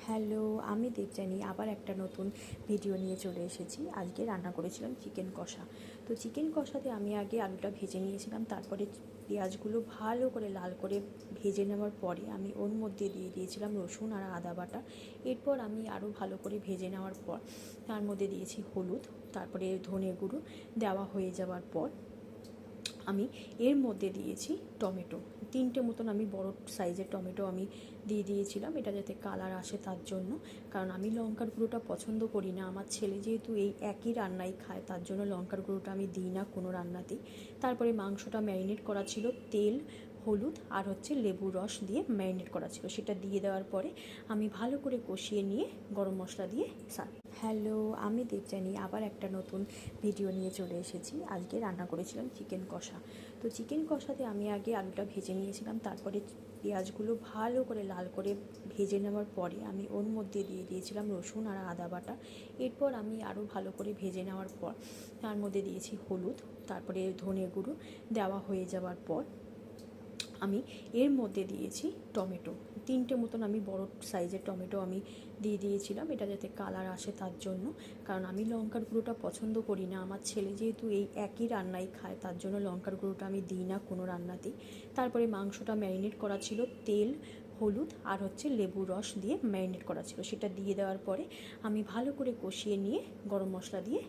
Hello, আমি দেবযানী আবার একটা নতুন ভিডিও নিয়ে চলে এসেছি। আজকে রান্না করেছিলাম চিকেন কষা। তো চিকেন কষাতে আমি আগে আলুটা ভেজে নিয়েছিলাম, তারপরে পেঁয়াজগুলো ভালো করে লাল করে ভেজে নেওয়ার পরে আমি ওর মধ্যে দিয়ে দিয়েছিলাম রসুন আর আদা বাটা। এরপর আমি আরও ভালো করে ভেজে নেওয়ার পর তার মধ্যে দিয়েছি হলুদ, তারপরে ধনে গুঁড়ো। দেওয়া হয়ে যাওয়ার পর আমি এর মধ্যে দিয়েছি টমেটো, 3টে মতন আমি বড় সাইজের টমেটো আমি দিয়ে দিয়েছিলাম, এটা যাতে কালার আসে তার জন্য। কারণ আমি লঙ্কার গুঁড়োটা পছন্দ করি না, আমার ছেলে যেহেতু এই একই রান্নাই খায় তার জন্য লঙ্কার গুঁড়োটা আমি দিই না কোনো রান্নাতেই। তারপরে মাংসটা ম্যারিনেট করা ছিল, তেল, হলুদ আর লেবুর রস দিয়ে ম্যারিনেট করা ছিল, সেটা দিয়ে দেওয়ার পরে আমি ভালো করে কষিয়ে নিয়ে গরম মশলা দিয়ে হ্যালো, আমি দেবযানী আবার একটা নতুন ভিডিও নিয়ে চলে এসেছি। আজকে রান্না করেছিলাম চিকেন কষা। তো চিকেন কষাতে আমি আগে আলুটা ভেজে নিয়েছিলাম, তারপরে পেঁয়াজগুলো ভালো করে লাল করে ভেজে নেওয়ার পরে আমি ওর মধ্যে দিয়ে দিয়েছিলাম রসুন আর আদা বাটা। এরপর আমি আরও ভালো করে ভেজে নেওয়ার পর তার মধ্যে দিয়েছি হলুদ, তারপরে ধনে গুঁড়ো। দেওয়া হয়ে যাওয়ার পর আমি এর মধ্যে দিয়েছি টমেটো, 3টে মতন আমি বড় সাইজের টমেটো আমি দিয়ে দিয়েছিলাম, এটা যাতে কালার আসে তার জন্য। কারণ আমি লঙ্কার গুঁড়োটা পছন্দ করি না, আমার ছেলে যেহেতু এই একই রান্নাই খায় তার জন্য লঙ্কার গুঁড়োটা আমি দিই না কোনো রান্নাতেই। তারপরে মাংসটা ম্যারিনেট করা ছিল, তেল, হলুদ আর লেবুর রস দিয়ে ম্যারিনেট করা ছিল, সেটা দিয়ে দেওয়ার পরে আমি ভালো করে কষিয়ে নিয়ে গরম মশলা দিয়ে